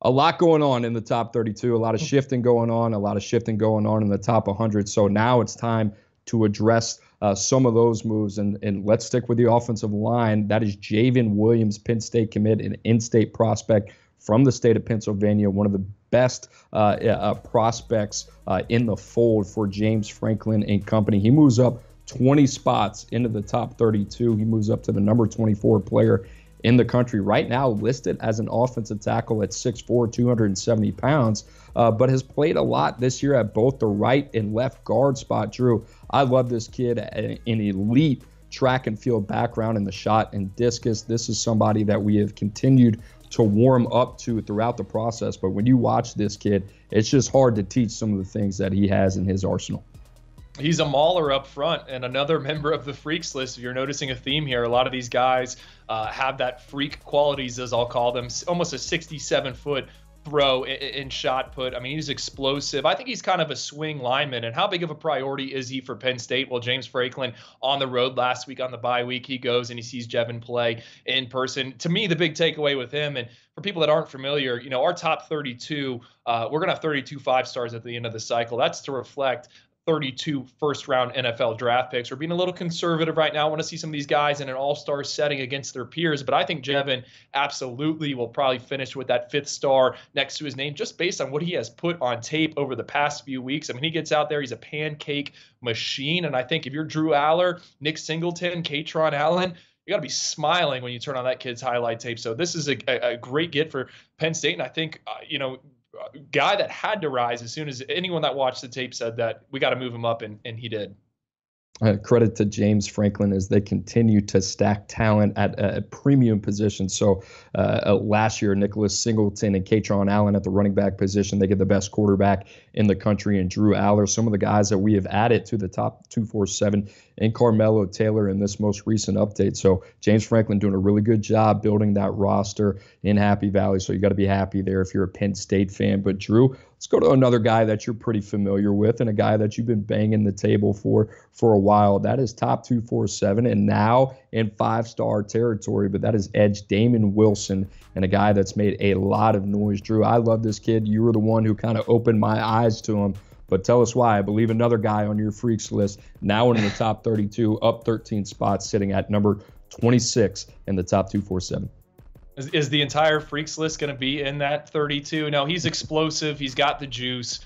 A lot going on in the top 32, a lot of shifting going on, in the top 100. So now it's time to address some of those moves. And let's stick with the offensive line. That is Javen Williams, Penn State commit, an in-state prospect from the state of Pennsylvania, one of the best prospects in the fold for James Franklin and company. He moves up 20 spots into the top 32. He moves up to the number 24 player in the country right now, listed as an offensive tackle at 6'4", 270 pounds, but has played a lot this year at both the right and left guard spot. Drew, I love this kid, an elite track and field background in the shot and discus. This is somebody that we have continued to warm up to throughout the process, but when you watch this kid, it's just hard to teach some of the things that he has in his arsenal. He's a mauler up front and another member of the freaks list. If you're noticing a theme here, a lot of these guys have that freak qualities, as I'll call them, almost a 67-foot throw in shot put. I mean, he's explosive. I think he's kind of a swing lineman. And how big of a priority is he for Penn State? Well, James Franklin on the road last week on the bye week, he goes and he sees Javen play in person. To me, the big takeaway with him, and for people that aren't familiar, our top 32, we're going to have 32 5-stars at the end of the cycle. That's to reflect 32 first-round NFL draft picks. We're being a little conservative right now. I want to see some of these guys in an all-star setting against their peers, but I think Javen absolutely will probably finish with that 5th star next to his name just based on what he has put on tape over the past few weeks. I mean, he gets out there, he's a pancake machine, and I think if you're Drew Aller, Nick Singleton, Katron Allen, you got to be smiling when you turn on that kid's highlight tape. So this is a great get for Penn State, and I think, guy that had to rise as soon as anyone that watched the tape said that we got to move him up, and he did. Credit to James Franklin as they continue to stack talent at a premium position. So last year, Nicholas Singleton and Katron Allen at the running back position, they get the best quarterback in the country, and Drew Aller. Some of the guys that we have added to the top 247 and Carmelo Taylor in this most recent update. So James Franklin doing a really good job building that roster in Happy Valley. So you got to be happy there if you're a Penn State fan. But Drew, let's go to another guy that you're pretty familiar with and a guy that you've been banging the table for a while. That is top 247 and now in 5-star territory, but that is edge Damon Wilson, and a guy that's made a lot of noise. Drew, I love this kid. You were the one who kind of opened my eyes to him, but tell us why. I believe another guy on your freaks list now in the top 32, up 13 spots, sitting at number 26 in the top 247. Is the entire freaks list going to be in that 32? No, he's explosive. He's got the juice.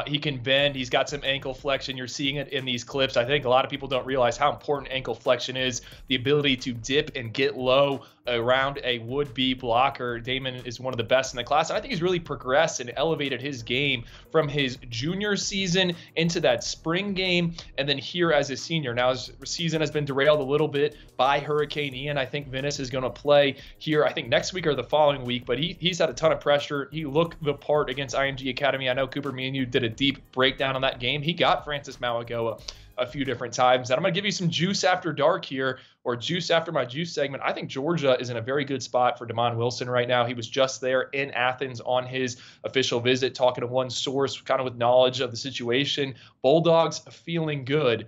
He can bend. He's got some ankle flexion. You're seeing it in these clips. I think a lot of people don't realize how important ankle flexion is, the ability to dip and get low around a would-be blocker. Damon is one of the best in the class, and I think he's really progressed and elevated his game from his junior season into that spring game, and then here as a senior. Now his season has been derailed a little bit by Hurricane Ian. I think Venice is going to play here, I think next week or the following week, but he's had a ton of pressure. He looked the part against IMG Academy. I know, Cooper, me and you did a deep breakdown on that game. He got Francis Mauigoa a few different times. And I'm going to give you some juice after dark here, or juice after my juice segment. I think Georgia is in a very good spot for Damon Wilson right now. He was just there in Athens on his official visit, talking to one source kind of with knowledge of the situation. Bulldogs feeling good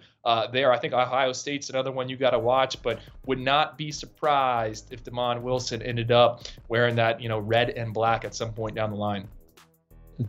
there. I think Ohio State's another one you got to watch, but would not be surprised if Damon Wilson ended up wearing that, red and black at some point down the line.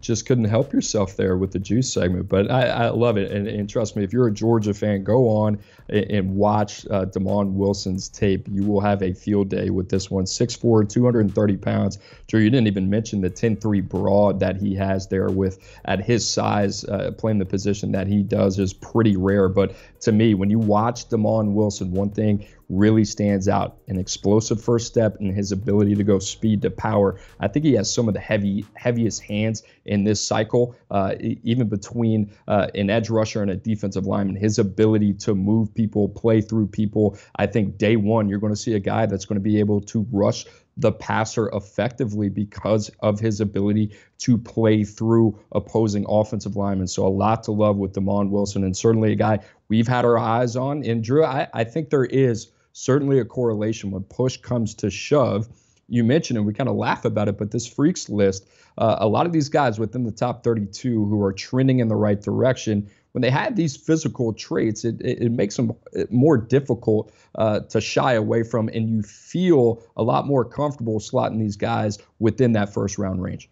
Just couldn't help yourself there with the juice segment, but I love it. And trust me, if you're a Georgia fan, go on and watch Damon Wilson's tape. You will have a field day with this one. 6'4", 230 pounds. Drew, you didn't even mention the 10-3 broad that he has there with, at his size, playing the position that he does is pretty rare. But to me, when you watch Damon Wilson, one thing really stands out: an explosive first step and his ability to go speed to power. I think he has some of the heaviest hands in this cycle, even between an edge rusher and a defensive lineman. His ability to move people, play through people. I think day one, you're going to see a guy that's going to be able to rush the passer effectively because of his ability to play through opposing offensive linemen. So a lot to love with Damon Wilson, and certainly a guy we've had our eyes on. And Drew, I think there is certainly a correlation when push comes to shove. You mentioned, and we kind of laugh about it, but this freaks list, a lot of these guys within the top 32 who are trending in the right direction, when they have these physical traits, it makes them more difficult to shy away from, and you feel a lot more comfortable slotting these guys within that first round range.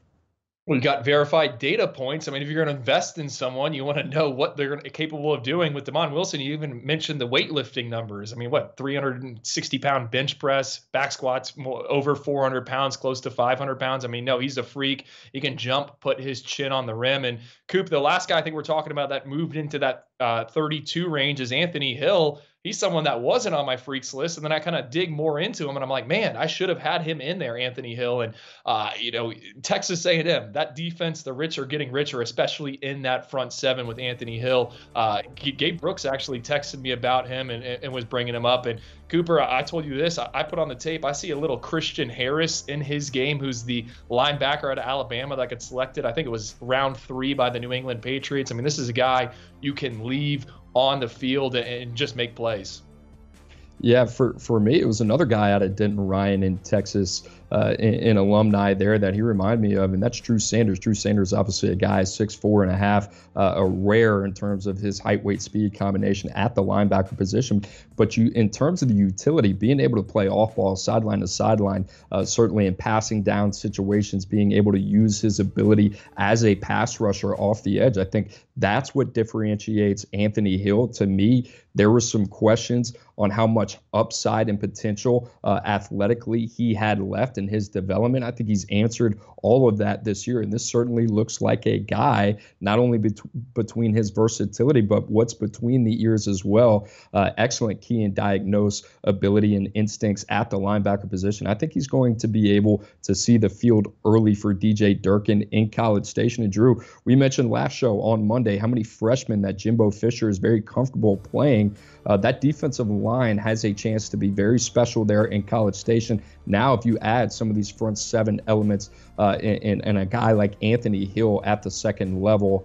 We've got verified data points. I mean, if you're going to invest in someone, you want to know what they're capable of doing. With Damon Wilson, you even mentioned the weightlifting numbers. I mean, what, 360-pound bench press, back squats, over 400 pounds, close to 500 pounds. I mean, no, he's a freak. He can jump, put his chin on the rim. And Coop, the last guy I think we're talking about that moved into that 32 range is Anthony Hill. He's someone that wasn't on my freaks list. And then I kind of dig more into him and I'm like, man, I should have had him in there, Anthony Hill. And, Texas A&M, that defense, the rich are getting richer, especially in that front seven with Anthony Hill. Gabe Brooks actually texted me about him and was bringing him up. And Cooper, I told you this, I put on the tape, I see a little Christian Harris in his game, who's the linebacker out of Alabama that got selected. I think it was round 3 by the New England Patriots. I mean, this is a guy you can leave on the field and just make plays. Yeah, for me, it was another guy out of Denton Ryan in Texas, an alumni there that he reminded me of, and that's Drew Sanders. Drew Sanders, obviously a guy 6'4.5", a rare in terms of his height, weight, speed combination at the linebacker position. But in terms of the utility, being able to play off ball, sideline to sideline, certainly in passing down situations, being able to use his ability as a pass rusher off the edge, I think that's what differentiates Anthony Hill. To me, there were some questions on how much upside and potential athletically he had left in his development. I think he's answered all of that this year, and this certainly looks like a guy not only between his versatility, but what's between the ears as well. Excellent key and diagnose ability and instincts at the linebacker position. I think he's going to be able to see the field early for DJ Durkin in College Station. And Drew, we mentioned last show on Monday how many freshmen that Jimbo Fisher is very comfortable playing. That defensive line has a chance to be very special there in College Station. Now, if you add some of these front seven elements and a guy like Anthony Hill at the second level,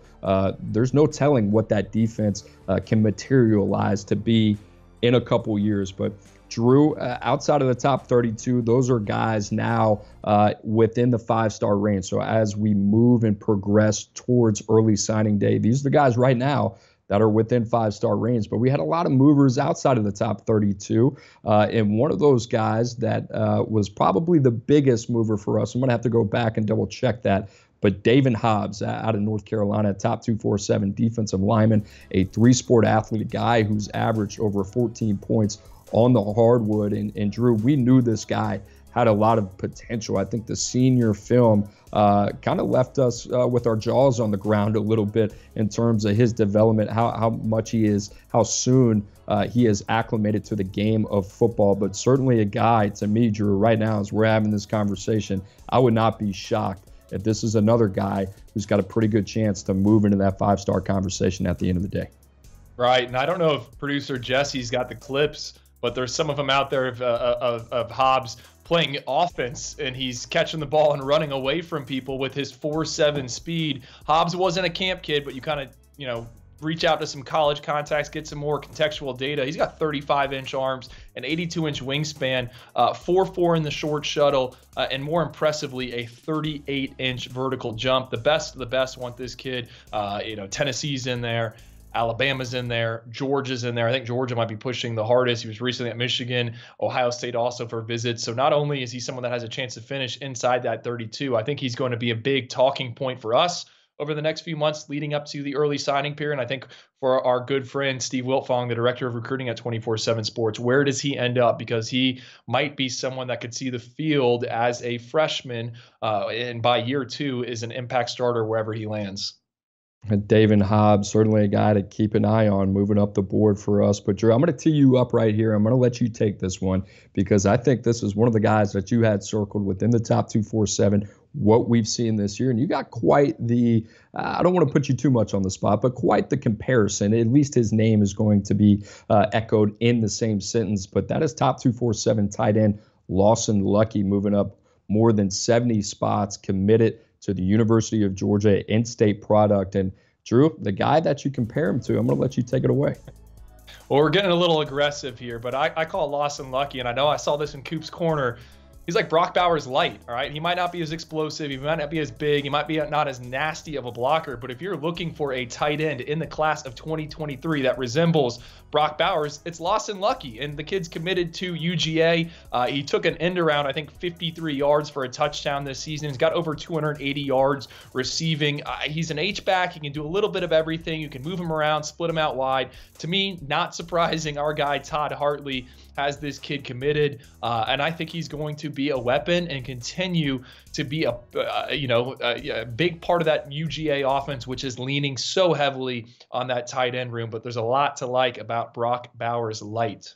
there's no telling what that defense can materialize to be in a couple years. But Drew, outside of the top 32, those are guys now within the 5-star range. So as we move and progress towards early signing day, these are the guys right now that are within 5-star range. But we had a lot of movers outside of the top 32. And one of those guys that was probably the biggest mover for us, I'm going to have to go back and double check that, but Javen Hobbs out of North Carolina, top 247 defensive lineman, a 3-sport athlete, a guy who's averaged over 14 points on the hardwood. And Drew, we knew this guy had a lot of potential. I think the senior film kind of left us with our jaws on the ground a little bit in terms of his development, how much he is, how soon he is acclimated to the game of football. But certainly a guy, to me, Drew, right now as we're having this conversation, I would not be shocked if this is another guy who's got a pretty good chance to move into that 5-star conversation at the end of the day. Right, and I don't know if producer Jesse's got the clips, but there's some of them out there of Hobbs playing offense, and he's catching the ball and running away from people with his 4.7 speed. Hobbs wasn't a camp kid, but you kind of, reach out to some college contacts, get some more contextual data. He's got 35-inch arms, an 82-inch wingspan, 4.4 in the short shuttle, and more impressively, a 38-inch vertical jump. The best of the best want this kid. Tennessee's in there. Alabama's in there. Georgia's in there. I think Georgia might be pushing the hardest. He was recently at Michigan, Ohio State also for visits. So not only is he someone that has a chance to finish inside that 32, I think he's going to be a big talking point for us over the next few months leading up to the early signing period. And I think for our good friend Steve Wiltfong, the director of recruiting at 24/7 Sports, where does he end up? Because he might be someone that could see the field as a freshman and by year 2 is an impact starter wherever he lands. Javen Hobbs, certainly a guy to keep an eye on moving up the board for us. But Drew, I'm going to tee you up right here. I'm going to let you take this one because I think this is one of the guys that you had circled within the top 247, what we've seen this year. And you got quite the, I don't want to put you too much on the spot, but quite the comparison. At least his name is going to be echoed in the same sentence. But that is top 247 tight end Lawson Lucky, moving up more than 70 spots, committed to the University of Georgia, in-state product. And Drew, the guy that you compare him to, I'm going to let you take it away. Well, we're getting a little aggressive here, but I call Lawson Lucky, and I know I saw this in Coop's Corner. He's like Brock Bowers light, all right? He might not be as explosive. He might not be as big. He might be not as nasty of a blocker. But if you're looking for a tight end in the class of 2023 that resembles Brock Bowers, it's Lawson Lucky. And the kid's committed to UGA. He took an end around, I think, 53 yards for a touchdown this season. He's got over 280 yards receiving. He's an H-back. He can do a little bit of everything. You can move him around, split him out wide. To me, not surprising, our guy Todd Hartley has this kid committed, and I think he's going to be a weapon and continue to be a big part of that UGA offense, which is leaning so heavily on that tight end room. But there's a lot to like about Brock Bowers light.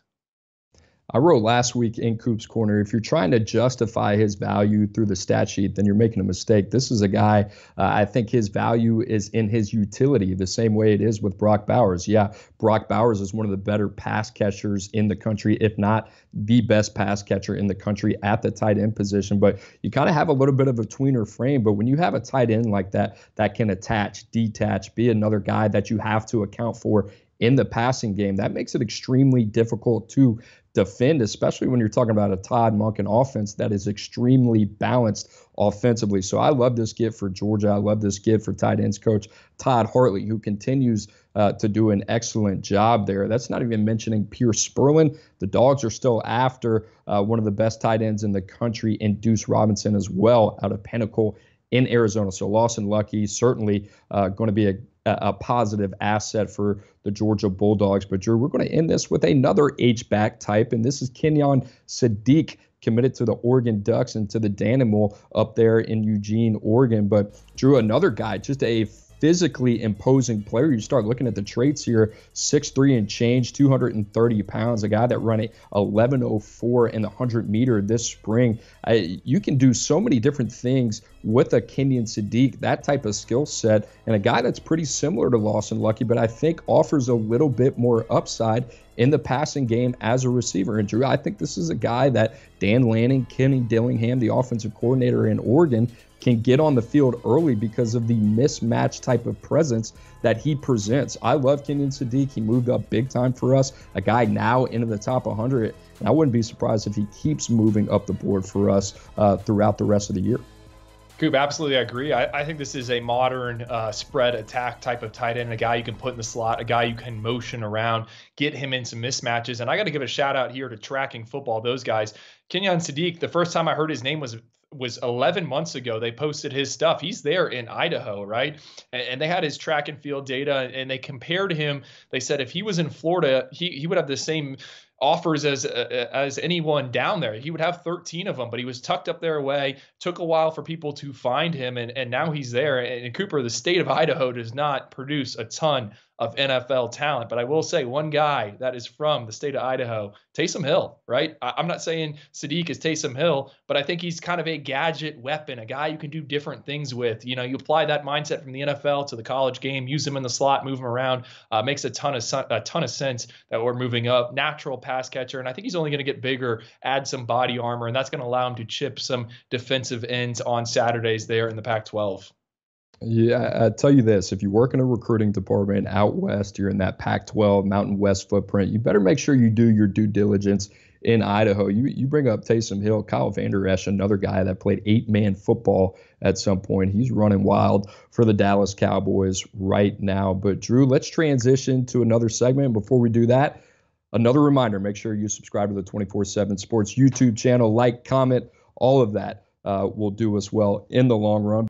I wrote last week in Coop's Corner, if you're trying to justify his value through the stat sheet, then you're making a mistake. This is a guy, I think his value is in his utility, the same way it is with Brock Bowers. Yeah, Brock Bowers is one of the better pass catchers in the country, if not the best pass catcher in the country at the tight end position. But you kind of have a little bit of a tweener frame. But when you have a tight end like that, that can attach, detach, be another guy that you have to account for in the passing game, that makes it extremely difficult to defend, especially when you're talking about a Todd Monken offense that is extremely balanced offensively. So I love this get for Georgia. I love this get for tight ends coach Todd Hartley, who continues to do an excellent job there. That's not even mentioning Pierce Sperlin. The Dogs are still after one of the best tight ends in the country in Deuce Robinson as well out of Pinnacle in Arizona. So Lawson Lucky certainly going to be a positive asset for the Georgia Bulldogs. But Drew, we're going to end this with another H-back type, and this is Kenyan Sadiq, committed to the Oregon Ducks and to the Danimal up there in Eugene, Oregon. But Drew, another guy, just a physically imposing player. You start looking at the traits here, 6'3" and change, 230 pounds, a guy that ran a 11:04 in the 100-meter this spring. You can do so many different things with a Kenyan Sadiq, that type of skill set, and a guy that's pretty similar to Lawson Lucky, but I think offers a little bit more upside in the passing game as a receiver. And Drew, I think this is a guy that Dan Lanning, Kenny Dillingham, the offensive coordinator in Oregon, can get on the field early because of the mismatch type of presence that he presents. I love Kenyan Sadiq. He moved up big time for us, a guy now into the top 100. And I wouldn't be surprised if he keeps moving up the board for us throughout the rest of the year. Coop, absolutely, I agree. I think this is a modern spread attack type of tight end, a guy you can put in the slot, a guy you can motion around, get him into mismatches. And I got to give a shout out here to Tracking Football, those guys. Kenyan Sadiq, the first time I heard his name was 11 months ago. They posted his stuff. He's there in Idaho, right? And they had his track and field data, and they compared him. They said if he was in Florida, he would have the same offers as anyone down there. He would have 13 of them, but he was tucked up their way. Took a while for people to find him, and now he's there. And Cooper, the state of Idaho does not produce a ton of NFL talent, but I will say one guy that is from the state of Idaho, Taysom Hill, right? I'm not saying Sadiq is Taysom Hill, but I think he's kind of a gadget weapon, a guy you can do different things with. You know, you apply that mindset from the NFL to the college game, use him in the slot, move him around, makes a ton of sense that we're moving up. Natural pass catcher, and I think he's only going to get bigger, add some body armor, and that's going to allow him to chip some defensive ends on Saturdays there in the Pac-12. Yeah, I tell you this, if you work in a recruiting department out west, you're in that Pac-12 Mountain West footprint, you better make sure you do your due diligence in Idaho. You bring up Taysom Hill, Kyle Vander Esch, another guy that played 8-man football at some point. He's running wild for the Dallas Cowboys right now. But Drew, let's transition to another segment. Before we do that, another reminder, make sure you subscribe to the 24/7 Sports YouTube channel, like, comment, all of that will do us well in the long run.